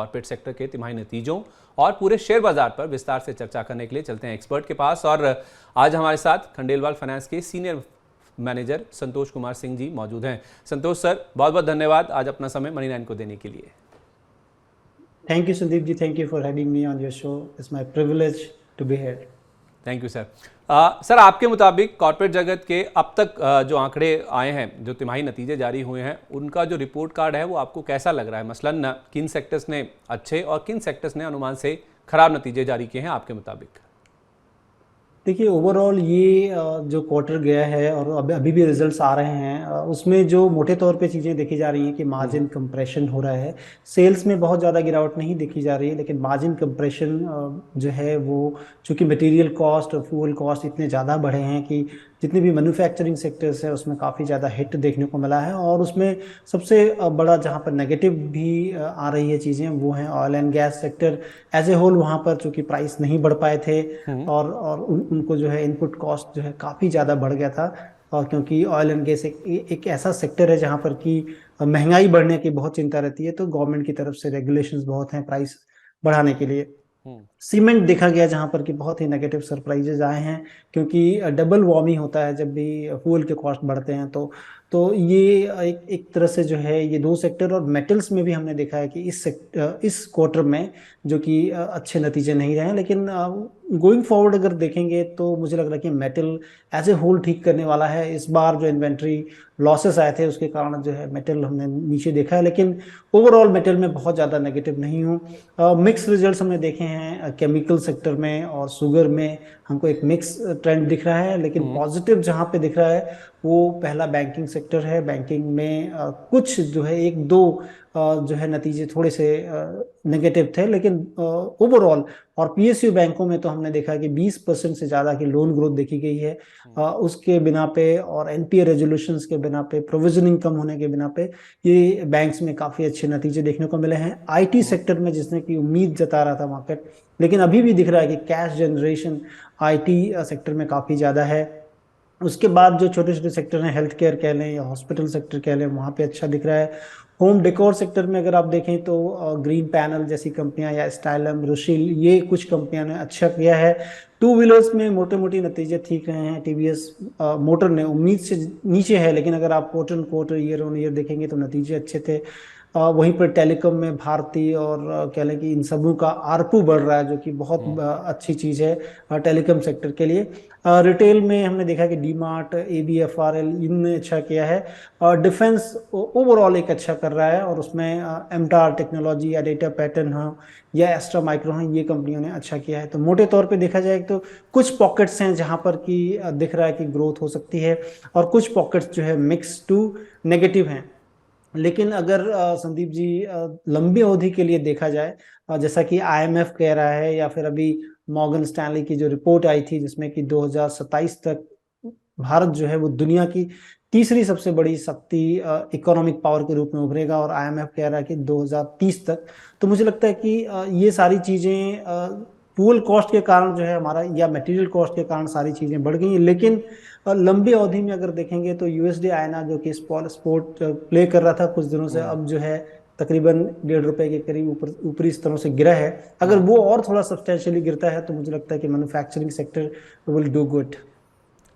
Corporate sector के तिमाही नतीजों और पूरे शेयर बाजार पर विस्तार से चर्चा करने के लिए चलते हैं एक्सपर्ट के पास। और आज हमारे साथ खंडेलवाल फाइनेंस के सीनियर मैनेजर संतोष कुमार सिंह जी मौजूद हैं। संतोष सर, बहुत बहुत धन्यवाद आज अपना समय मनी 9 को देने के लिए। Thank you Sandeep ji, thank you for having me on your show. It's my privilege to be here. Thank you sir. Sir, आपके मुताबिक कॉर्पोरेट जगत के अब तक जो आंकड़े आए हैं, जो तिमाही नतीजे जारी हुए हैं, उनका जो रिपोर्ट कार्ड है वो आपको कैसा लग रहा है? मसलन किन सेक्टर्स ने अच्छे और किन सेक्टर्स ने अनुमान से खराब नतीजे जारी किए हैं आपके मुताबिक? देखिए, ओवरऑल ये जो क्वार्टर गया है और अभी भी रिजल्ट्स आ रहे हैं, उसमें जो मोटे तौर पे चीज़ें देखी जा रही हैं कि मार्जिन कंप्रेशन हो रहा है। सेल्स में बहुत ज़्यादा गिरावट नहीं देखी जा रही है, लेकिन मार्जिन कंप्रेशन जो है वो, चूंकि मटेरियल कॉस्ट और फ्यूल कॉस्ट इतने ज़्यादा बढ़े हैं कि जितने भी मैन्युफैक्चरिंग सेक्टर्स है उसमें काफ़ी ज़्यादा हिट देखने को मिला है। और उसमें सबसे बड़ा जहाँ पर नेगेटिव भी आ रही है चीज़ें, वो है oil and gas sector as a whole. वहाँ पर चूंकि प्राइस नहीं बढ़ पाए थे और उनको जो है इनपुट कॉस्ट जो है काफ़ी ज़्यादा बढ़ गया था। और क्योंकि ऑयल एंड गैस एक ऐसा सेक्टर है जहाँ पर कि महंगाई बढ़ने की बहुत चिंता रहती है, तो गवर्नमेंट की तरफ से रेगुलेशंस बहुत हैं प्राइस बढ़ाने के लिए। सीमेंट देखा गया जहां पर कि बहुत ही नेगेटिव सरप्राइजेज आए हैं, क्योंकि डबल वार्मिंग होता है जब भी फ्यूल के कॉस्ट बढ़ते हैं। तो ये एक तरह से जो है ये दो सेक्टर। और मेटल्स में भी हमने देखा है कि इस क्वार्टर में जो कि अच्छे नतीजे नहीं रहे हैं, लेकिन गोइंग फॉरवर्ड अगर देखेंगे तो मुझे लग रहा है कि मेटल एज ए होल ठीक करने वाला है। इस बार जो इन्वेंट्री लॉसेस आए थे उसके कारण जो है मेटल हमने नीचे देखा है, लेकिन ओवरऑल मेटल में बहुत ज़्यादा नेगेटिव नहीं हूँ। मिक्स रिजल्ट्स हमने देखे हैं केमिकल सेक्टर में और शुगर में। हमको एक मिक्स ट्रेंड दिख रहा है, लेकिन पॉजिटिव जहाँ पे दिख रहा है वो पहला बैंकिंग सेक्टर है। बैंकिंग में कुछ जो है एक दो जो है नतीजे थोड़े से नेगेटिव थे, लेकिन ओवरऑल और पीएसयू बैंकों में तो हमने देखा कि 20% से ज़्यादा की लोन ग्रोथ देखी गई है। उसके बिना पे और एनपीए रेजोल्यूशंस के बिना पे, प्रोविजनिंग कम होने के बिना पे ये बैंक्स में काफ़ी अच्छे नतीजे देखने को मिले हैं। आईटी सेक्टर में जिसने की उम्मीद जता रहा था मार्केट, लेकिन अभी भी दिख रहा है कि कैश जनरेशन आईटी सेक्टर में काफ़ी ज़्यादा है। उसके बाद जो छोटे छोटे सेक्टर हैं, हेल्थ केयर कह लें या हॉस्पिटल सेक्टर कह लें, वहाँ पे अच्छा दिख रहा है। होम डेकोर सेक्टर में अगर आप देखें तो ग्रीन पैनल जैसी कंपनियां या स्टाइलम, रुशील, ये कुछ कंपनियां ने अच्छा किया है। टू व्हीलर्स में मोटे मोटे नतीजे ठीक रहे हैं। टीवीएस मोटर ने उम्मीद से नीचे है, लेकिन अगर आप quarter quarter year on year देखेंगे तो नतीजे अच्छे थे। वहीं पर टेलीकॉम में भारती और कह लें कि इन सबों का आरपू बढ़ रहा है, जो कि बहुत अच्छी चीज़ है टेलीकॉम सेक्टर के लिए। रिटेल में हमने देखा कि डी मार्ट, ABFRL इनने अच्छा किया है। डिफेंस ओवरऑल एक अच्छा कर रहा है, और उसमें एमटार टेक्नोलॉजी या डेटा पैटर्न हो या एस्ट्रा माइक्रो हैं, ये कंपनियों ने अच्छा किया है। तो मोटे तौर पे देखा जाए तो कुछ पॉकेट्स हैं जहां पर कि दिख रहा है कि ग्रोथ हो सकती है, और कुछ पॉकेट्स जो है मिक्स टू नेगेटिव हैं। लेकिन अगर संदीप जी लंबी अवधि के लिए देखा जाए, जैसा कि IMF कह रहा है या फिर अभी मॉर्गन स्टैनली की जो रिपोर्ट आई थी जिसमें कि 2027 तक भारत जो है वो दुनिया की तीसरी सबसे बड़ी शक्ति इकोनॉमिक पावर के रूप में उभरेगा, और IMF कह रहा है कि 2030 तक। तो मुझे लगता है कि ये सारी चीजें फ्यूल कॉस्ट के कारण जो है हमारा, या मटेरियल कॉस्ट के कारण सारी चीजें बढ़ गई हैं। लेकिन लंबी अवधि में अगर देखेंगे तो USD आयना जो कि स्पोर्ट प्ले कर रहा था कुछ दिनों से, अब जो है तकरीबन ₹1.5 के करीब ऊपरी स्तरों से गिरा है। अगर वो और थोड़ा सब्सटेंशियली गिरता है तो मुझे लगता है कि manufacturing sector will do good.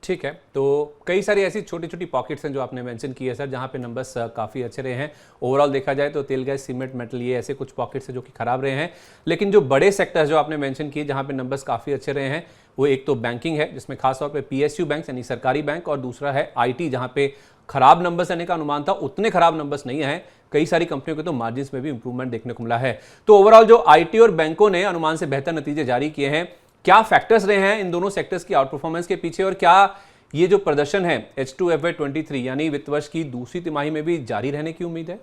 ठीक है, तो कई सारी ऐसी छोटी छोटी पॉकेट्स हैं जो आपने मेंशन की है सर, जहां पे नंबर्स काफ़ी अच्छे रहे हैं। ओवरऑल देखा जाए तो तेल, गैस, सीमेंट, मेटल, ये ऐसे कुछ पॉकेट्स हैं जो कि खराब रहे हैं। लेकिन जो बड़े सेक्टर्स जो आपने मेंशन किए जहां पे नंबर्स काफ़ी अच्छे रहे हैं, वो एक तो बैंकिंग है, जिसमें खासतौर पे PSU बैंक यानी सरकारी बैंक, और दूसरा है IT, जहां पे खराब नंबर्स आने का अनुमान था, उतने खराब नंबर्स नहीं है। कई सारी कंपनियों के तो मार्जिन में भी इंप्रूवमेंट देखने को मिला है। तो ओवरऑल जो IT और बैंकों ने अनुमान से बेहतर नतीजे जारी किए हैं, क्या फैक्टर्स रहे हैं इन दोनों सेक्टर्स की आउट परफॉर्मेंस के पीछे, और क्या ये जो प्रदर्शन है H2 FY23 यानी वित्त वर्ष की दूसरी तिमाही में भी जारी रहने की उम्मीद है?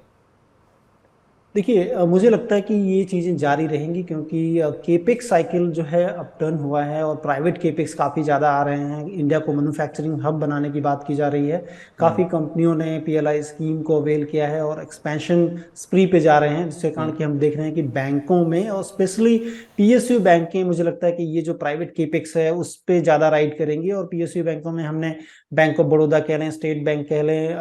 देखिए, मुझे लगता है कि ये चीज़ें जारी रहेंगी, क्योंकि केपेक्स साइकिल जो है अपटर्न हुआ है और प्राइवेट केपेक्स काफ़ी ज़्यादा आ रहे हैं। इंडिया को मैन्युफैक्चरिंग हब बनाने की बात की जा रही है। काफ़ी कंपनियों ने PLI स्कीम को अवेल किया है और एक्सपेंशन स्प्री पे जा रहे हैं, जिसके कारण कि हम देख रहे हैं कि बैंकों में और स्पेशली PSU बैंकें, मुझे लगता है कि ये जो प्राइवेट केपेक्स है उस पर ज़्यादा राइड करेंगी। और PSU बैंकों में हमने बैंक ऑफ बड़ौदा कह लें, स्टेट बैंक कह लें,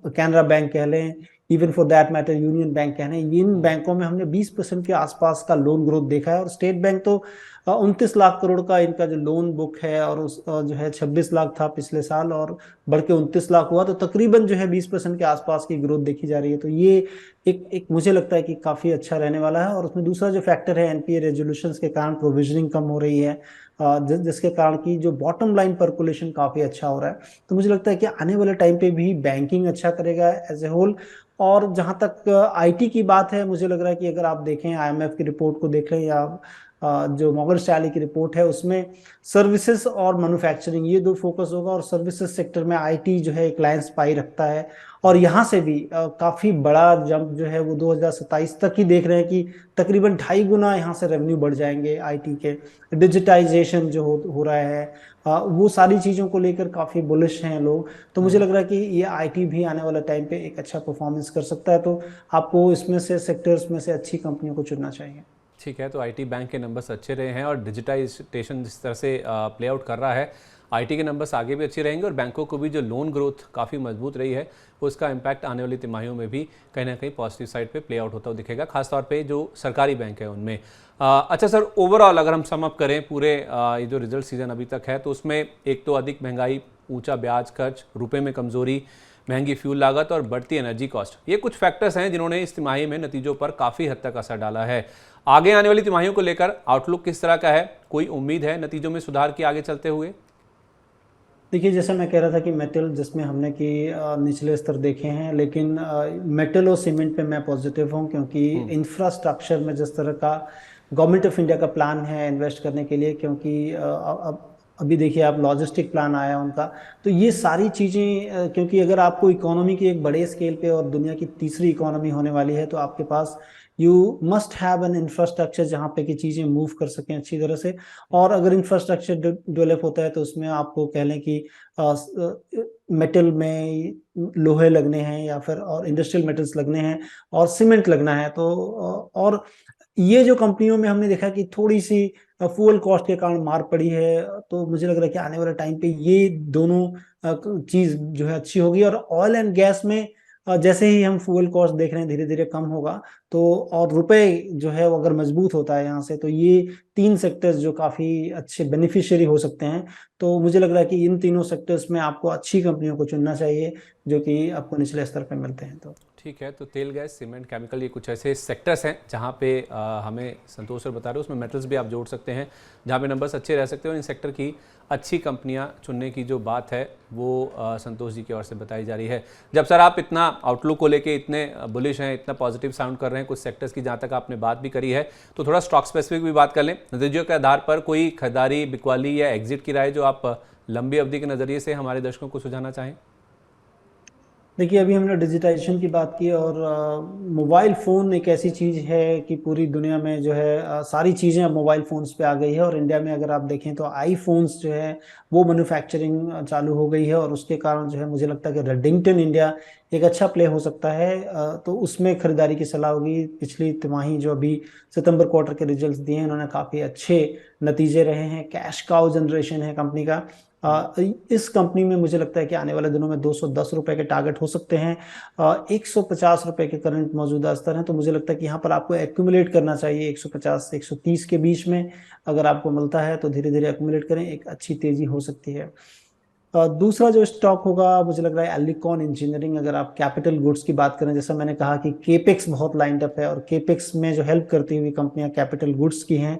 कैनरा बैंक कह लें, even for that matter union bank कहने, इन बैंकों में हमने 20% के आसपास का लोन ग्रोथ देखा है। और स्टेट बैंक तो 29 लाख करोड़ का इनका जो लोन बुक है, और उस जो है 26 लाख था पिछले साल और बढ़ के 29 लाख हुआ, तो तकरीबन जो है 20% के आसपास की ग्रोथ देखी जा रही है। तो ये एक मुझे लगता है कि काफी अच्छा रहने वाला है। और उसमें दूसरा जो फैक्टर है, एनपीए रेजोल्यूशंस के कारण प्रोविजनिंग कम हो रही है, जिसके कारण की जो बॉटम लाइन परकुलेशन काफी अच्छा हो रहा है। तो मुझे लगता है कि आने वाले टाइम पे भी बैंकिंग अच्छा करेगा एज ए होल। और जहां तक आईटी की बात है, मुझे लग रहा है कि अगर आप देखें आईएमएफ की रिपोर्ट को देख लें, या जो मॉर्गन स्टैनली की रिपोर्ट है, उसमें सर्विसेज और मैन्युफैक्चरिंग ये दो फोकस होगा। और सर्विसेज सेक्टर में आईटी जो है एक लायंस पाई रखता है। और यहाँ से भी काफी बड़ा जंप जो है वो 2027 तक ही देख रहे हैं कि तकरीबन 2.5 गुना यहाँ से रेवेन्यू बढ़ जाएंगे आईटी के। डिजिटाइजेशन जो हो रहा है, वो सारी चीजों को लेकर काफी बुलिश हैं लोग। तो मुझे लग रहा है कि ये आईटी भी आने वाले टाइम पे एक अच्छा परफॉर्मेंस कर सकता है। तो आपको इसमें से सेक्टर्स में से अच्छी कंपनियों को चुनना चाहिए। ठीक है, तो आईटी बैंक के नंबर्स अच्छे रहे हैं और डिजिटाइजेशन जिस तरह से प्ले आउट कर रहा है, आईटी के नंबर्स आगे भी अच्छे रहेंगे और बैंकों को भी जो लोन ग्रोथ काफ़ी मजबूत रही है उसका इम्पैक्ट आने वाली तिमाहियों में भी कहीं ना कहीं पॉजिटिव साइड पे प्ले आउट होता हुआ दिखेगा, खासतौर पे जो सरकारी बैंक है उनमें। अच्छा सर, ओवरऑल अगर हम सम अप करें पूरे ये जो रिजल्ट सीजन अभी तक है, तो उसमें एक तो अधिक महंगाई, ऊंचा ब्याज खर्च, रुपए में कमजोरी, महंगी फ्यूल लागत और बढ़ती एनर्जी कॉस्ट, ये कुछ फैक्टर्स हैं जिन्होंने इस तिमाही में नतीजों पर काफ़ी हद तक असर डाला है। आगे आने वाली तिमाहियों को लेकर आउटलुक किस तरह का है? कोई उम्मीद है नतीजों में सुधार की आगे चलते हुए? देखिए, जैसे मैं कह रहा था कि मेटल जिसमें हमने कि निचले स्तर देखे हैं, लेकिन मेटल और सीमेंट पे मैं पॉजिटिव हूँ, क्योंकि इंफ्रास्ट्रक्चर में जिस तरह का गवर्नमेंट ऑफ इंडिया का प्लान है इन्वेस्ट करने के लिए, क्योंकि अब अभी देखिए आप लॉजिस्टिक प्लान आया उनका, तो ये सारी चीज़ें क्योंकि अगर आपको इकोनॉमी की एक बड़े स्केल पे और दुनिया की तीसरी इकोनॉमी होने वाली है, तो आपके पास you must have an infrastructure जहाँ पे कि चीज़ें मूव कर सकें अच्छी तरह से। और अगर इंफ्रास्ट्रक्चर डेवलप होता है, तो उसमें आपको कह लें कि मेटल में लोहे लगने हैं, या फिर और इंडस्ट्रियल मेटल्स लगने हैं, और सीमेंट लगना है। तो और ये जो कंपनियों में हमने देखा कि थोड़ी सी फ्यूल कॉस्ट के कारण मार पड़ी है, तो मुझे लग रहा है कि आने वाले टाइम पे ये दोनों चीज जो है अच्छी होगी। और ऑयल एंड गैस में जैसे ही हम फ्यूल कॉस्ट देख रहे हैं धीरे धीरे कम होगा, तो और रुपए जो है वो अगर मजबूत होता है यहाँ से, तो ये तीन सेक्टर्स जो काफी अच्छे बेनिफिशियरी हो सकते हैं। तो मुझे लग रहा है कि इन तीनों सेक्टर्स में आपको अच्छी कंपनियों को चुनना चाहिए जो कि आपको निचले स्तर पर मिलते हैं। तो ठीक है, तो तेल, गैस, सीमेंट, केमिकल, ये कुछ ऐसे सेक्टर्स हैं जहाँ पे हमें संतोष सर बता रहे हो, उसमें मेटल्स भी आप जोड़ सकते हैं जहाँ पे नंबर्स अच्छे रह सकते हैं। और इन सेक्टर की अच्छी कंपनियाँ चुनने की जो बात है वो संतोष जी की ओर से बताई जा रही है। जब सर आप इतना आउटलुक को लेके इतने बुलिश हैं, इतना पॉजिटिव साउंड कर रहे हैं कुछ सेक्टर्स की, जहाँ तक आपने बात भी करी है, तो थोड़ा स्टॉक स्पेसिफिक भी बात कर लें। नतीजों के आधार पर कोई खरीदारी, बिकवाली या एग्जिट की राय जो आप लंबी अवधि के नज़रिए से हमारे दर्शकों को सुझाना चाहें? देखिए, अभी हमने डिजिटाइजेशन की बात की, और मोबाइल फ़ोन एक ऐसी चीज़ है कि पूरी दुनिया में जो है सारी चीज़ें अब मोबाइल फ़ोन्स पे आ गई है। और इंडिया में अगर आप देखें तो आईफोन्स जो है वो मैन्युफैक्चरिंग चालू हो गई है, और उसके कारण जो है मुझे लगता है कि रेडिंगटन इंडिया एक अच्छा प्ले हो सकता है। तो उसमें खरीदारी की सलाह होगी। पिछली तिमाही जो अभी सितंबर क्वार्टर के रिजल्ट्स दिए हैं, उन्होंने काफ़ी अच्छे नतीजे रहे हैं, कैश काउ जनरेशन है कंपनी का। इस कंपनी में मुझे लगता है कि आने वाले दिनों में 210 रुपए के टारगेट हो सकते हैं। 150 रुपए के करंट मौजूदा स्तर हैं, तो मुझे लगता है कि यहाँ पर आपको एक्यूमुलेट करना चाहिए 150 130 के बीच में। अगर आपको मिलता है तो धीरे धीरे एक्यूमुलेट करें, एक अच्छी तेजी हो सकती है। दूसरा जो स्टॉक होगा, मुझे लग रहा है एलिकॉन इंजीनियरिंग। अगर आप कैपिटल गुड्स की बात करें, जैसा मैंने कहा कि केपेक्स बहुत लाइंड अप है, और केपेक्स में जो हेल्प करती हुई कंपनियां कैपिटल गुड्स की हैं,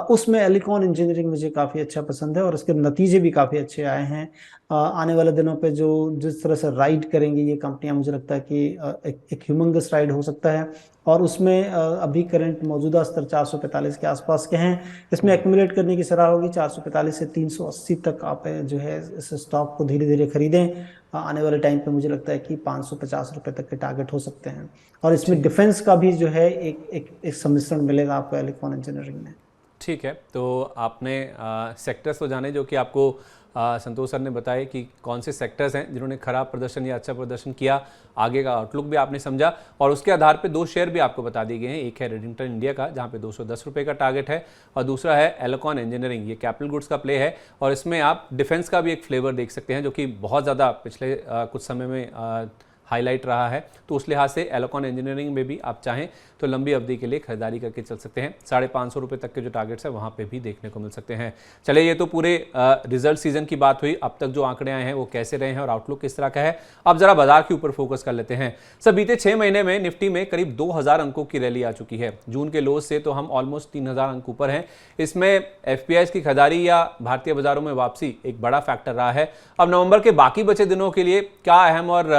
उसमें एलिकॉन इंजीनियरिंग मुझे काफ़ी अच्छा पसंद है, और उसके नतीजे भी काफ़ी अच्छे आए हैं। आने वाले दिनों पे जो जिस तरह से राइड करेंगी ये कंपनियां, मुझे लगता है कि एक ह्यूमंगस राइड हो सकता है। और उसमें अभी करंट मौजूदा स्तर 445 के आसपास के हैं। इसमें एक्यूमुलेट करने की सलाह होगी 445 से 380 तक। आप जो है इस स्टॉक को धीरे धीरे खरीदें। आने वाले टाइम पे मुझे लगता है कि 550 रुपए तक के टारगेट हो सकते हैं। और इसमें ठीक डिफेंस का भी जो है एक सम्मिश्रण मिलेगा आपको एलिकॉन इंजीनियरिंग में। ठीक है, तो आपने सेक्टर्स तो जाने जो कि आपको संतोष सर ने बताया कि कौन से सेक्टर्स हैं जिन्होंने खराब प्रदर्शन या अच्छा प्रदर्शन किया, आगे का आउटलुक भी आपने समझा, और उसके आधार पे दो शेयर भी आपको बता दिए गए हैं। एक है रेडिंगटन इंडिया का जहाँ पे 210 रुपये का टारगेट है, और दूसरा है एलिकॉन इंजीनियरिंग, ये कैपिटल गुड्स का प्ले है, और इसमें आप डिफेंस का भी एक फ्लेवर देख सकते हैं जो कि बहुत ज़्यादा पिछले कुछ समय में हाईलाइट रहा है, तो उस लिहाज से एलोकॉन इंजीनियरिंग में भी आप चाहें तो लंबी अवधि के लिए खरीदारी करके चल सकते हैं। 550 रुपये तक के जो टारगेट्स है वहाँ पे भी देखने को मिल सकते हैं। चलिए, ये तो पूरे रिजल्ट सीजन की बात हुई। अब तक जो आंकड़े आए हैं वो कैसे रहे हैं और आउटलुक किस तरह का है, अब जरा बाजार के ऊपर फोकस कर लेते हैं। सर, बीते 6 महीने में निफ्टी में करीब 2000 अंकों की रैली आ चुकी है। जून के लोज से तो हम ऑलमोस्ट 3000 अंक ऊपर हैं। इसमें एफपीआई की खरीदारी या भारतीय बाजारों में वापसी एक बड़ा फैक्टर रहा है। अब नवंबर के बाकी बचे दिनों के लिए क्या अहम और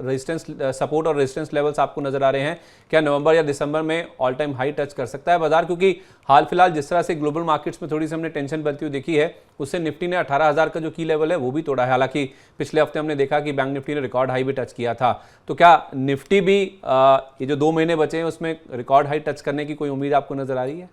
रेजिस्टेंस, सपोर्ट और रेजिस्टेंस लेवल्स आपको नजर आ रहे हैं? क्या नवंबर या दिसंबर में ऑल टाइम हाई टच कर सकता है बाजार? क्योंकि हाल फिलहाल जिस तरह से ग्लोबल मार्केट्स में थोड़ी सी हमने टेंशन बनती हुई देखी है, उससे निफ्टी ने 18,000 का जो की लेवल है वो भी तोड़ा है। हालांकि पिछले हफ्ते हमने देखा कि बैंक निफ्टी ने रिकॉर्ड हाई भी टच किया था। तो क्या निफ्टी भी ये जो 2 महीने बचे हैं उसमें रिकॉर्ड हाई टच करने की कोई उम्मीद आपको नजर आ रही है?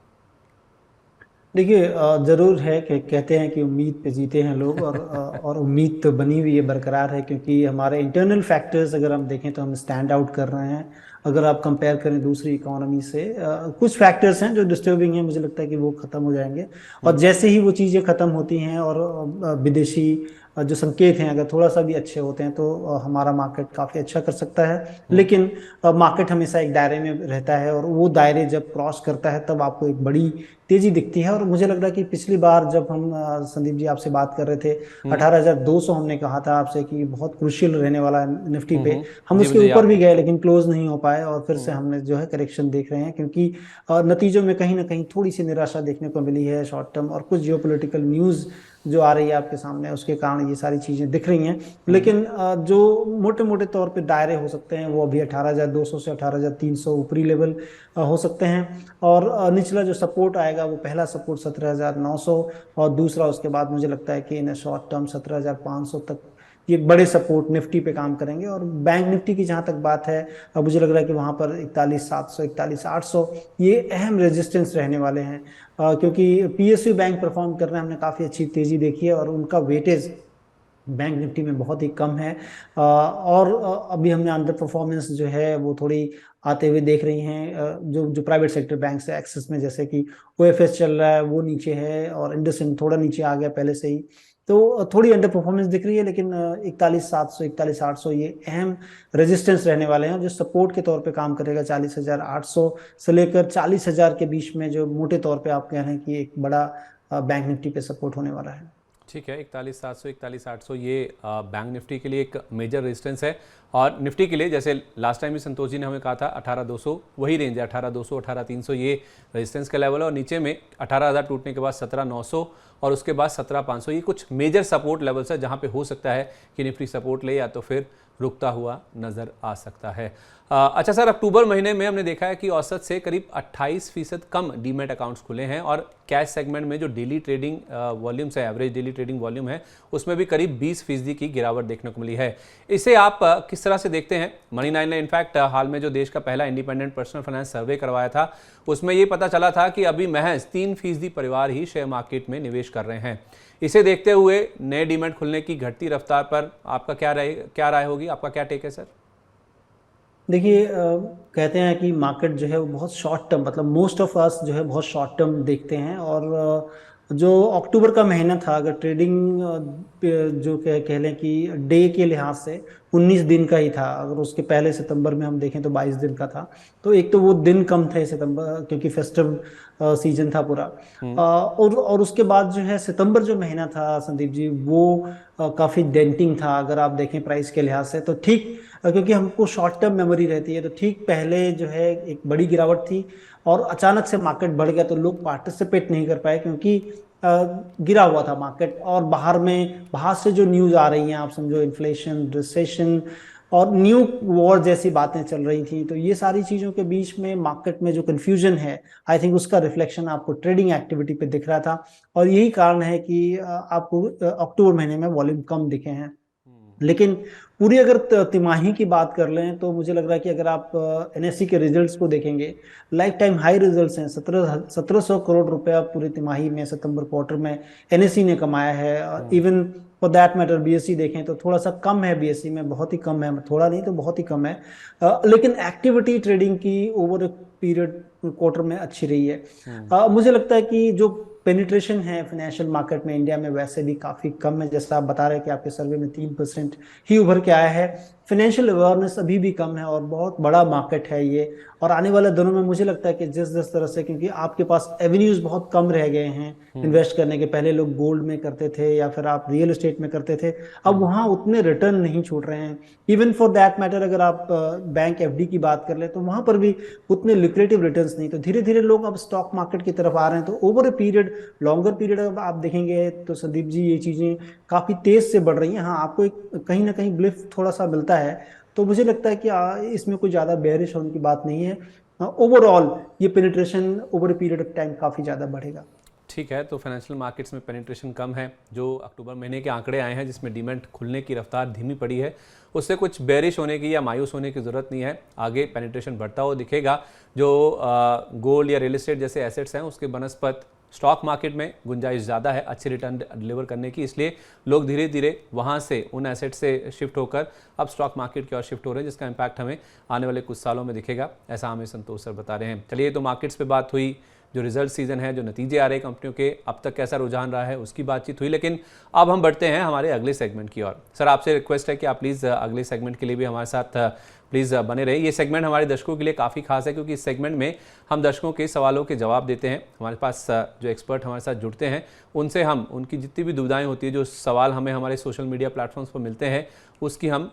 देखिए, जरूर है कि कहते हैं कि उम्मीद पे जीते हैं लोग, और उम्मीद तो बनी हुई है, बरकरार है, क्योंकि हमारे इंटरनल फैक्टर्स अगर हम देखें तो हम स्टैंड आउट कर रहे हैं। अगर आप कंपेयर करें दूसरी इकोनॉमी से, कुछ फैक्टर्स हैं जो डिस्टर्बिंग हैं, मुझे लगता है कि वो खत्म हो जाएंगे। और जैसे ही वो चीज़ें खत्म होती हैं और विदेशी जो संकेत हैं अगर थोड़ा सा भी अच्छे होते हैं तो हमारा मार्केट काफ़ी अच्छा कर सकता है। लेकिन मार्केट हमेशा एक दायरे में रहता है, और वो दायरे जब क्रॉस करता है तब आपको एक बड़ी तेजी दिखती है। और मुझे लग रहा है कि पिछली बार जब हम संदीप जी आपसे बात कर रहे थे, 18,200 हमने कहा था आपसे कि बहुत क्रुशियल रहने वाला है निफ्टी पे। हम जी, उसके मुझे ऊपर याद भी है। गए लेकिन क्लोज नहीं हो पाए, और फिर से हमने जो है करेक्शन देख रहे हैं, क्योंकि नतीजों में कहीं ना कहीं थोड़ी सी निराशा देखने को मिली है शॉर्ट टर्म, और कुछ जियोपॉलिटिकल न्यूज़ जो आ रही है आपके सामने उसके कारण ये सारी चीज़ें दिख रही हैं। लेकिन जो मोटे मोटे तौर पे दायरे हो सकते हैं वो अभी 18,200 से 18,300 ऊपरी लेवल हो सकते हैं। और निचला जो सपोर्ट आएगा वो पहला सपोर्ट 17,900, और दूसरा उसके बाद मुझे लगता है कि इन शॉर्ट टर्म 17,500 तक ये बड़े सपोर्ट निफ्टी पे काम करेंगे। और बैंक निफ्टी की जहाँ तक बात है, अब मुझे लग रहा है कि वहाँ पर 41,700 41,800 ये अहम रेजिस्टेंस रहने वाले हैं, क्योंकि पीएसयू बैंक परफॉर्म कर रहे हैं, हमने काफ़ी अच्छी तेज़ी देखी है, और उनका वेटेज बैंक निफ्टी में बहुत ही कम है। और अभी हमने अंडर परफॉर्मेंस जो है वो थोड़ी आते हुए देख रही हैं, जो जो प्राइवेट सेक्टर बैंक से एक्सिस में, जैसे कि ओएफएस चल रहा है वो नीचे है, और इंडसइंड थोड़ा नीचे आ गया पहले से ही। तो थोड़ी अंडर परफॉर्मेंस दिख रही है, लेकिन 41,700 41,800 ये अहम रेजिस्टेंस रहने वाले हैं, जो सपोर्ट के तौर पे काम करेगा। 40,800 से लेकर 40,000 के बीच में जो मोटे तौर पे आप कह रहे हैं कि एक बड़ा बैंक निफ्टी पे सपोर्ट होने वाला है। ठीक है, 41,700 41,800 ये बैंक निफ्टी के लिए एक मेजर रेजिस्टेंस है। और निफ्टी के लिए जैसे लास्ट टाइम भी संतोष जी ने हमें कहा था 18,200 वही रेंज है, 18,200 18,300 ये रेजिस्टेंस का लेवल है। और नीचे में 18,000 टूटने के बाद 17,900 और उसके बाद 17,500 ये कुछ मेजर सपोर्ट लेवल्स है जहां पे हो सकता है कि निफ्टी सपोर्ट ले या तो फिर रुकता हुआ नजर आ सकता है। अच्छा सर, अक्टूबर महीने में हमने देखा है कि औसत से करीब 28% कम डीमैट अकाउंट्स खुले हैं, और कैश सेगमेंट में जो डेली ट्रेडिंग वॉल्यूम्स है, एवरेज डेली ट्रेडिंग वॉल्यूम है, उसमें भी करीब 20% की गिरावट देखने को मिली है। इसे आप किस तरह से देखते हैं? मनी 9 ने इनफैक्ट हाल में जो देश का पहला इंडिपेंडेंट पर्सनल फाइनेंस सर्वे करवाया था, उसमें ये पता चला था कि अभी महज 3% परिवार ही शेयर मार्केट में निवेश कर रहे हैं। इसे देखते हुए नए डीमैट खुलने की घटती रफ्तार पर आपका क्या राय होगी? आपका क्या टेक है सर? देखिए, कहते हैं कि मार्केट जो है वो बहुत शॉर्ट टर्म, मतलब मोस्ट ऑफ अस जो है बहुत शॉर्ट टर्म देखते हैं। और जो अक्टूबर का महीना था, अगर ट्रेडिंग जो कह लें कि डे के लिहाज से 19 दिन का ही था, अगर उसके पहले सितंबर में हम देखें तो 22 दिन का था। तो एक तो वो दिन कम थे सितंबर, क्योंकि फेस्टिव सीजन था पूरा। और उसके बाद जो है सितंबर जो महीना था संदीप जी, वो काफ़ी डेंटिंग था अगर आप देखें प्राइस के लिहाज से। तो ठीक, क्योंकि हमको शॉर्ट टर्म मेमोरी रहती है, तो ठीक पहले जो है एक बड़ी गिरावट थी, और अचानक से मार्केट बढ़ गया तो लोग पार्टिसिपेट नहीं कर पाए, क्योंकि गिरा हुआ था मार्केट। और बाहर से जो न्यूज़ आ रही हैं, आप समझो इन्फ्लेशन, रिसेशन और न्यू वॉर जैसी बातें चल रही थी, तो ये सारी चीज़ों के बीच में मार्केट में जो कन्फ्यूजन है, आई थिंक उसका रिफ्लेक्शन आपको ट्रेडिंग एक्टिविटी पे दिख रहा था। और यही कारण है कि आपको अक्टूबर महीने में वॉल्यूम कम दिखे हैं। लेकिन पूरी अगर तिमाही की बात कर लें तो मुझे लग रहा है कि अगर आप एनएससी के रिजल्ट्स को देखेंगे, लाइफ टाइम हाई रिजल्ट्स हैं। 1700 करोड़ रुपया पूरी तिमाही में सितंबर क्वार्टर में एनएससी ने कमाया है। Even for that matter BSc देखें तो थोड़ा सा कम है, बीएससी में बहुत ही कम है, थोड़ा नहीं तो बहुत ही कम है। लेकिन एक्टिविटी ट्रेडिंग की ओवर पीरियड क्वार्टर में अच्छी रही है। मुझे लगता है कि जो पेनिट्रेशन है फाइनेंशियल मार्केट में इंडिया में वैसे भी काफ़ी कम है, जैसा आप बता रहे हैं कि आपके सर्वे में 3% ही उभर के आया है। फाइनेंशियल अवेयरनेस अभी भी कम है और बहुत बड़ा मार्केट है ये। और आने वाले दिनों में मुझे लगता है कि जिस जिस तरह से, क्योंकि आपके पास एवेन्यूज बहुत कम रह गए हैं इन्वेस्ट करने के, पहले लोग गोल्ड में करते थे या फिर आप रियल एस्टेट में करते थे, अब वहाँ उतने रिटर्न नहीं छूट रहे हैं। इवन फॉर दैट मैटर अगर आप बैंक एफडी की बात कर ले तो वहाँ पर भी उतने लिक्रेटिव रिटर्न्स नहीं। तो धीरे धीरे लोग अब स्टॉक मार्केट की तरफ आ रहे हैं। तो over a period, longer period अब आप देखेंगे तो संदीप जी ये चीजें काफी तेज से बढ़ रही हैं। हाँ, आपको एक कहीं ना कहीं ब्लिफ थोड़ा सा मिलता है। तो मुझे लगता है कि इसमें कोई ज्यादा बेयरिश होने की बात नहीं है। ओवरऑल ये penetration over a period of time काफी ज्यादा बढ़ेगा। ठीक है, तो फाइनेंशियल मार्केट्स में पेनिट्रेशन कम है। जो अक्टूबर महीने के आंकड़े आए हैं जिसमें डीमैट खुलने की रफ्तार धीमी पड़ी है, उससे कुछ बेरिश होने की या मायूस होने की ज़रूरत नहीं है। आगे पेनिट्रेशन बढ़ता हुआ दिखेगा। जो गोल्ड या रियल एस्टेट जैसे एसेट्स हैं उसके बनस्पत स्टॉक मार्केट में गुंजाइश ज़्यादा है अच्छे रिटर्न डिलीवर करने की, इसलिए लोग धीरे धीरे वहाँ से उन एसेट से शिफ्ट होकर अब स्टॉक मार्केट की ओर शिफ्ट हो रहे हैं, जिसका इम्पैक्ट हमें आने वाले कुछ सालों में दिखेगा, ऐसा हमें संतोष सर बता रहे हैं। चलिए, तो मार्केट्स पे बात हुई, जो रिजल्ट सीजन है, जो नतीजे आ रहे हैं कंपनियों के, अब तक कैसा रुझान रहा है उसकी बातचीत हुई। लेकिन अब हम बढ़ते हैं हमारे अगले सेगमेंट की ओर। सर, आपसे रिक्वेस्ट है कि आप प्लीज़ अगले सेगमेंट के लिए भी हमारे साथ प्लीज़ बने रहे। ये सेगमेंट हमारे दर्शकों के लिए काफ़ी खास है, क्योंकि इस सेगमेंट में हम दर्शकों के सवालों के जवाब देते हैं। हमारे पास जो एक्सपर्ट हमारे साथ जुड़ते हैं उनसे हम उनकी जितनी भी दुविधाएं होती है, जो सवाल हमें हमारे सोशल मीडिया प्लेटफॉर्म्स पर मिलते हैं, उसकी हम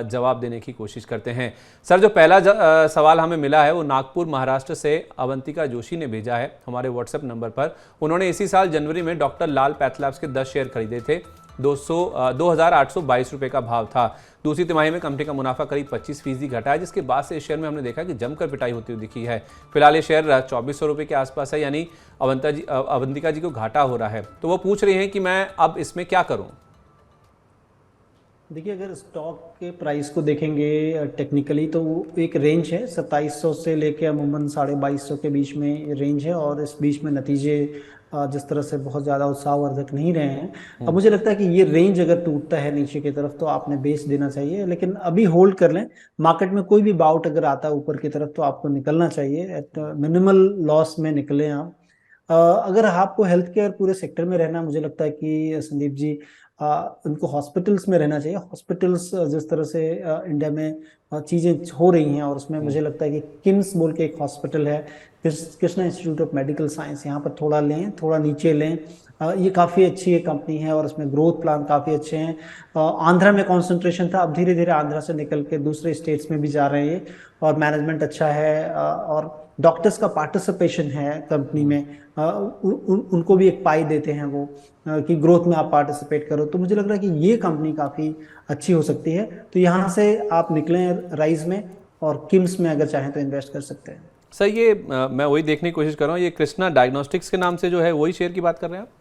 जवाब देने की कोशिश करते हैं। सर, जो पहला सवाल हमें मिला है वो नागपुर महाराष्ट्र से अवंतिका जोशी ने भेजा है हमारे व्हाट्सएप नंबर पर। उन्होंने इसी साल जनवरी में डॉक्टर लाल पैथलैब्स के 10 शेयर खरीदे थे। 2,822 रुपये का भाव था। दूसरी तिमाही में कंपनी का मुनाफा करीब 25% घटा है, जिसके बाद से इस शेयर में हमने देखा कि जमकर पिटाई होती हुई दिखी है। फिलहाल ये शेयर 2400 रुपये के आसपास है, यानी अवंतिका जी को घाटा हो रहा है। तो वो पूछ रही हैं कि मैं अब इसमें क्या करूं। देखिए, अगर स्टॉक के प्राइस को देखेंगे टेक्निकली तो वो एक रेंज है 2700 से लेके अमूमन 2250 के बीच में रेंज है। और इस बीच में नतीजे जिस तरह से बहुत ज़्यादा उत्साहवर्धक नहीं रहे हैं। अब मुझे लगता है कि ये रेंज अगर टूटता है नीचे की तरफ तो आपने बेच देना चाहिए, लेकिन अभी होल्ड कर लें। मार्केट में कोई भी बाउट अगर आता है ऊपर की तरफ तो आपको निकलना चाहिए, एट मिनिमल लॉस में निकलें आप। अगर आपको हेल्थ केयर पूरे सेक्टर में रहना, मुझे लगता है कि संदीप जी उनको हॉस्पिटल्स में रहना चाहिए। हॉस्पिटल्स जिस तरह से इंडिया में चीज़ें हो रही हैं, और उसमें मुझे लगता है कि किम्स बोल के एक हॉस्पिटल है, Krishna institute of medical science, यहाँ पर थोड़ा लें, थोड़ा नीचे लें। ये काफ़ी अच्छी कंपनी है और उसमें ग्रोथ प्लान काफ़ी अच्छे हैं। आंध्रा में कॉन्सेंट्रेशन था, अब धीरे धीरे आंध्रा से निकल के दूसरे स्टेट्स में भी जा रहे हैं। और मैनेजमेंट अच्छा है और डॉक्टर्स का पार्टिसिपेशन है कंपनी में। उनको भी एक पाई देते हैं वो, कि ग्रोथ में आप पार्टिसिपेट करो। तो मुझे लग रहा है कि ये कंपनी काफ़ी अच्छी हो सकती है। तो यहाँ से आप निकलें राइज में, और किम्स में अगर चाहें तो इन्वेस्ट कर सकते हैं। सर, ये मैं वही देखने की कोशिश कर रहा हूँ, ये कृष्णा डायग्नोस्टिक्स के नाम से जो है वही शेयर की बात कर रहे हैं आप?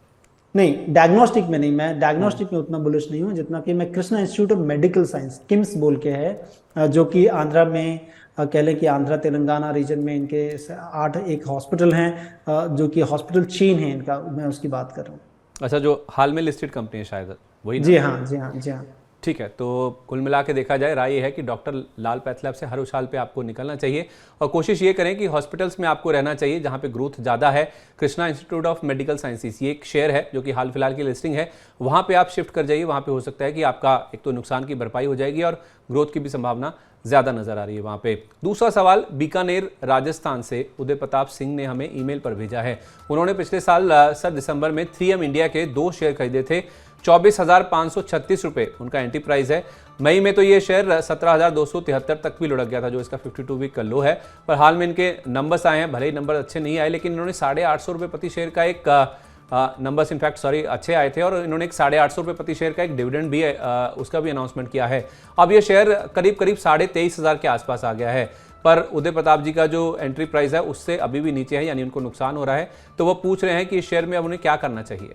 नहीं, डायग्नोस्टिक में नहीं, मैं डायग्नोस्टिक में उतना बुलिश नहीं हूँ जितना कि मैं Krishna institute of medical science KIMS बोल के है, जो कि आंध्रा में कह लें कि आंध्रा तेलंगाना रीजन में इनके 8 एक हॉस्पिटल हैं, जो कि हॉस्पिटल चेन है इनका, मैं उसकी बात कर रहा हूँ। अच्छा, जो हाल में लिस्टेड कंपनी है शायद वही ना? जी हाँ, जी हाँ, जी हाँ। ठीक है, तो कुल मिला के देखा जाए राय ये है कि डॉक्टर लाल पैथलैब से हर उछाल पे आपको निकलना चाहिए, और कोशिश ये करें कि हॉस्पिटल्स में आपको रहना चाहिए जहां पे ग्रोथ ज़्यादा है। Krishna institute of medical sciences ये एक शेयर है जो कि हाल फिलहाल की लिस्टिंग है, वहां पे आप शिफ्ट कर जाइए। वहां पे हो सकता है कि आपका एक तो नुकसान की भरपाई हो जाएगी और ग्रोथ की भी संभावना ज़्यादा नजर आ रही है वहाँ पे। दूसरा सवाल बीकानेर राजस्थान से उदय प्रताप सिंह ने हमें ईमेल पर भेजा है। उन्होंने पिछले साल सर दिसंबर में 3M इंडिया के 2 शेयर खरीदे थे। 24,536 रुपये उनका एंट्री प्राइस है। मई में तो ये शेयर 17,273 तक भी लुढ़क गया था, जो इसका 52 वीक का लो है। पर हाल में इनके नंबर्स आए हैं, भले ही नंबर अच्छे नहीं आए, लेकिन इन्होंने 850 रुपये प्रति शेयर का एक नंबर्स इनफैक्ट अच्छे आए थे, और इन्होंने एक 850 रुपये प्रति शेयर का एक डिविडेंड भी उसका भी अनाउंसमेंट किया है। अब ये शेयर करीब 23,500 के आसपास आ गया है, पर उदय प्रताप जी का जो एंट्री प्राइस है उससे अभी भी नीचे है, यानी उनको नुकसान हो रहा है। तो वो पूछ रहे हैं कि इस शेयर में अब उन्हें क्या करना चाहिए।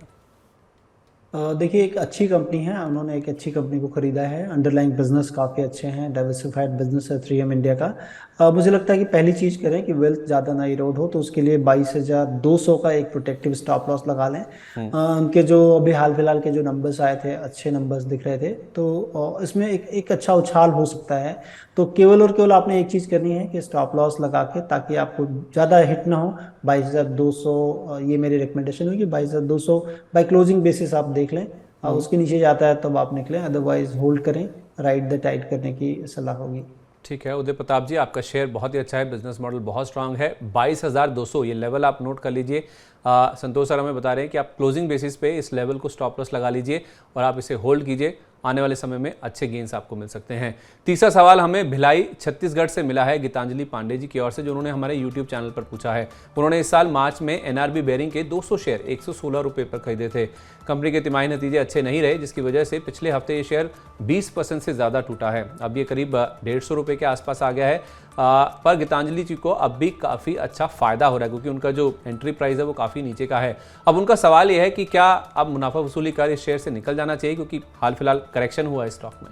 देखिए, एक अच्छी कंपनी है, उन्होंने एक अच्छी कंपनी को खरीदा है। अंडरलाइंग बिजनेस काफ़ी अच्छे हैं, डाइवर्सिफाइड बिजनेस है 3M इंडिया का। मुझे लगता है कि पहली चीज़ करें कि वेल्थ ज़्यादा ना इरोड हो, तो उसके लिए 22,200 का एक प्रोटेक्टिव स्टॉप लॉस लगा लें। उनके जो अभी हाल फिलहाल के जो नंबर्स आए थे, अच्छे नंबर्स दिख रहे थे, तो इसमें एक अच्छा उछाल हो सकता है। तो केवल और केवल आपने एक चीज़ करनी है कि स्टॉप लॉस लगा के, ताकि आपको ज़्यादा हिट ना हो। 22,200 ये मेरी रिकमेंडेशन होगी, 22,200 बाय क्लोजिंग बेसिस आप देख लें। उसके नीचे जाता है तब आप निकलें, अदरवाइज होल्ड करें, राइड द टाइड करने की सलाह होगी। ठीक है उदय प्रताप जी, आपका शेयर बहुत ही अच्छा है, बिजनेस मॉडल बहुत स्ट्रांग है। 22,200 ये लेवल आप नोट कर लीजिए। संतोष सर हमें बता रहे हैं कि आप क्लोजिंग बेसिस पे इस लेवल को स्टॉप लॉस लगा लीजिए और आप इसे होल्ड कीजिए, आने वाले समय में अच्छे गेंस आपको मिल सकते हैं। तीसरा सवाल हमें भिलाई छत्तीसगढ़ से मिला है गीतांजलि पांडे जी की ओर से, जो उन्होंने हमारे यूट्यूब चैनल पर पूछा है। उन्होंने इस साल मार्च में एनआरबी बेयरिंग के 200 शेयर 116 रुपये पर खरीदे थे। कंपनी के तिमाही नतीजे अच्छे नहीं रहे, जिसकी वजह से पिछले हफ्ते ये शेयर 20% से ज़्यादा टूटा है। अब ये करीब 150 रुपये के आसपास आ गया है। पर गीतांजलि जी को अब भी काफ़ी अच्छा फायदा हो रहा है, क्योंकि उनका जो एंट्री प्राइस है वो काफ़ी नीचे का है। अब उनका सवाल ये है कि क्या अब मुनाफा वसूली कर इस शेयर से निकल जाना चाहिए, क्योंकि हाल फिलहाल करेक्शन हुआ है स्टॉक में।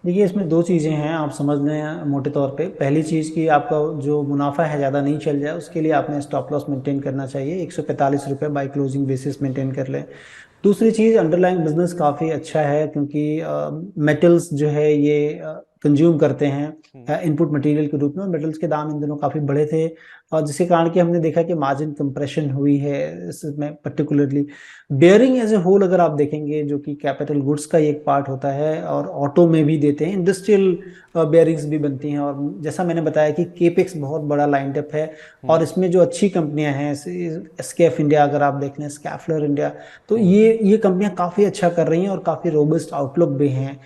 देखिए इसमें दो चीज़ें हैं, आप समझ लें मोटे तौर पे। पहली चीज़ कि आपका जो मुनाफा है ज़्यादा नहीं चल जाए, उसके लिए आपने स्टॉप लॉस मेंटेन करना चाहिए, 145 रुपये बाय क्लोजिंग बेसिस मेंटेन कर लें। दूसरी चीज़, अंडरलाइंग बिजनेस काफ़ी अच्छा है, क्योंकि मेटल्स जो है ये कंज्यूम करते हैं इनपुट मटेरियल के रूप में, और मेटल्स के दाम इन दिनों काफ़ी बढ़े थे, और जिसके कारण कि हमने देखा कि मार्जिन कंप्रेशन हुई है इसमें particularly. Bearing as a whole अगर आप देखेंगे, जो कि कैपिटल गुड्स का एक पार्ट होता है और ऑटो में भी देते हैं, इंडस्ट्रियल बेयरिंग्स भी बनती हैं, और जैसा मैंने बताया कि केपेक्स बहुत बड़ा लाइन अप है, और इसमें जो अच्छी कंपनियां हैं, एसकेएफ इंडिया अगर आप देख लें, स्कैफलर इंडिया, तो ये कंपनियां काफ़ी अच्छा कर रही हैं और काफ़ी रोबस्ट आउटलुक भी हैं।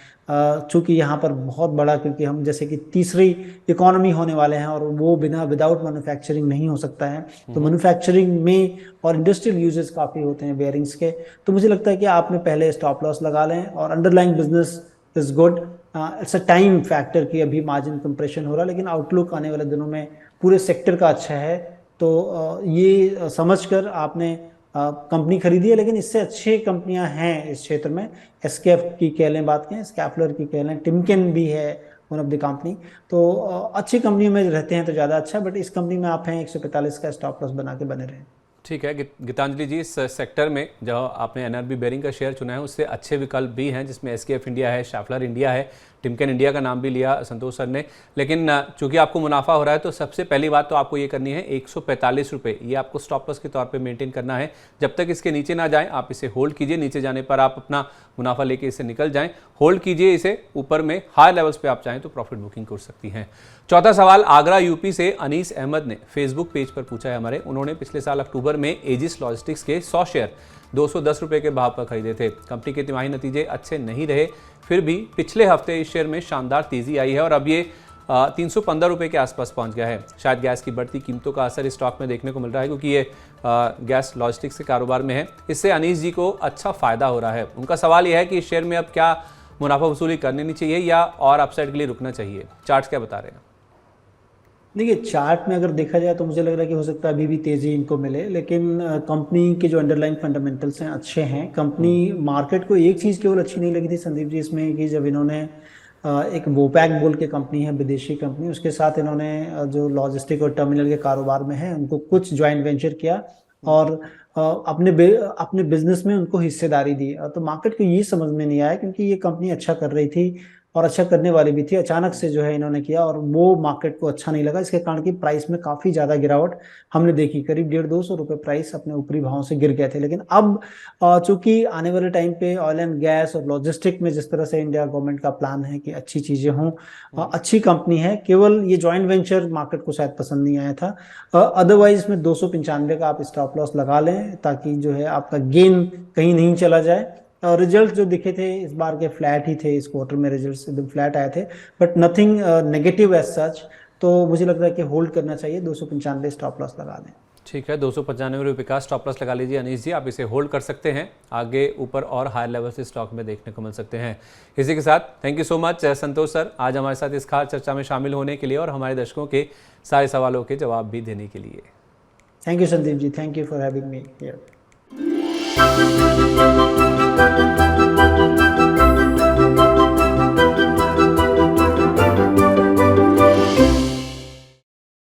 चूंकि यहाँ पर बहुत बड़ा, क्योंकि हम जैसे कि तीसरी इकोनॉमी होने वाले हैं, और वो विदाउट मैन्युफैक्चरिंग नहीं हो सकता है, तो मैन्युफैक्चरिंग में और इंडस्ट्रियल यूजेस काफ़ी होते हैं बेयरिंग्स के। तो मुझे लगता है कि आपने पहले स्टॉप लॉस लगा लें, और underlying business is good. It's a time factor कि अभी मार्जिन कंप्रेशन हो रहा है, लेकिन आउटलुक आने वाले दिनों में पूरे सेक्टर का अच्छा है। तो ये समझकर आपने कंपनी खरीदी है, लेकिन इससे अच्छी कंपनियां हैं इस क्षेत्र में। एसकेएफ की कह लें, बात करें स्कैफलर की कह लें, टिमकेन भी है वन ऑफ द कंपनी। तो अच्छी कंपनी में रहते हैं तो ज़्यादा अच्छा, बट इस कंपनी में आप हैं 145 का स्टॉप लॉस बना के बने रहें। ठीक है गीतांजलि जी, इस सेक्टर में जो आपने एनआरबी बेयरिंग का शेयर चुना है, उससे अच्छे विकल्प भी हैं, जिसमें एसकेएफ इंडिया है, शैफलर इंडिया है, टिमकेन इंडिया का नाम भी लिया संतोष सर ने। लेकिन चूंकि आपको मुनाफा हो रहा है, तो सबसे पहली बात तो आपको ये करनी है 145 रुपये, ये आपको स्टॉप लॉस के तौर पे मेंटेन करना है। जब तक इसके नीचे ना जाए आप इसे होल्ड कीजिए, नीचे जाने पर आप अपना मुनाफा लेके इसे निकल जाएं। होल्ड कीजिए इसे, ऊपर में हाई लेवल्स पे आप चाहें तो प्रॉफिट बुकिंग कर सकती हैं। चौथा सवाल आगरा यूपी से अनीस अहमद ने फेसबुक पेज पर पूछा है हमारे। उन्होंने पिछले साल अक्टूबर में एजिस लॉजिस्टिक्स के 100 शेयर 210 रुपये के भाव पर खरीदे थे। कंपनी के तिमाही नतीजे अच्छे नहीं रहे, फिर भी पिछले हफ्ते इस शेयर में शानदार तेजी आई है और अब ये 315 रुपये के आसपास पहुंच गया है। शायद गैस की बढ़ती कीमतों का असर इस स्टॉक में देखने को मिल रहा है, क्योंकि ये गैस लॉजिस्टिक्स के कारोबार में है। इससे अनीस जी को अच्छा फायदा हो रहा है। उनका सवाल यह है कि इस शेयर में अब क्या मुनाफा वसूली करनी चाहिए या और अपसाइड के लिए रुकना चाहिए। चार्ट्स क्या बता रहे हैं? देखिए चार्ट में अगर देखा जाए तो मुझे लग रहा है कि हो सकता है अभी भी तेजी इनको मिले, लेकिन कंपनी के जो अंडरलाइन फंडामेंटल्स हैं अच्छे हैं। कंपनी मार्केट को एक चीज़ केवल अच्छी नहीं लगी थी संदीप जी इसमें, कि जब इन्होंने एक वोपैक बोल के कंपनी है, विदेशी कंपनी, उसके साथ इन्होंने जो लॉजिस्टिक और टर्मिनल के कारोबार में है उनको कुछ ज्वाइंट वेंचर किया और अपने बिजनेस में उनको हिस्सेदारी दी। तो मार्केट को ये समझ में नहीं आया, क्योंकि ये कंपनी अच्छा कर रही थी और अच्छा करने वाली भी थी। अचानक से जो है इन्होंने किया और वो मार्केट को अच्छा नहीं लगा, इसके कारण की प्राइस में काफ़ी ज़्यादा गिरावट हमने देखी। करीब 150-200 रुपये प्राइस अपने ऊपरी भाव से गिर गए थे। लेकिन अब चूंकि आने वाले टाइम पे ऑयल एंड गैस और लॉजिस्टिक में जिस तरह से इंडिया गवर्नमेंट का प्लान है कि अच्छी चीज़ें हों, अच्छी कंपनी है। केवल ये जॉइंट वेंचर मार्केट को शायद पसंद नहीं आया था। अदरवाइज इसमें 295 का आप स्टॉप लॉस लगा लें, ताकि जो है आपका गेन कहीं नहीं चला जाए। और रिजल्ट जो दिखे थे इस बार के फ्लैट ही थे, इस क्वार्टर में रिजल्ट्स एकदम फ्लैट आए थे, but nothing negative as such. तो मुझे लग रहा है कि होल्ड करना चाहिए, 295 स्टॉप लॉस लगा दें। ठीक है, 295 रुपये का स्टॉप लॉस लगा लीजिए अनीस जी, आप इसे होल्ड कर सकते हैं। आगे ऊपर और हाई लेवल से स्टॉक में देखने को मिल सकते हैं। इसी के साथ thank you so much Santosh sir, आज हमारे साथ इस खास चर्चा में शामिल होने के लिए और हमारे दर्शकों के सारे सवालों के जवाब भी देने के लिए। Thank you Sandeep ji, thank you for having me here.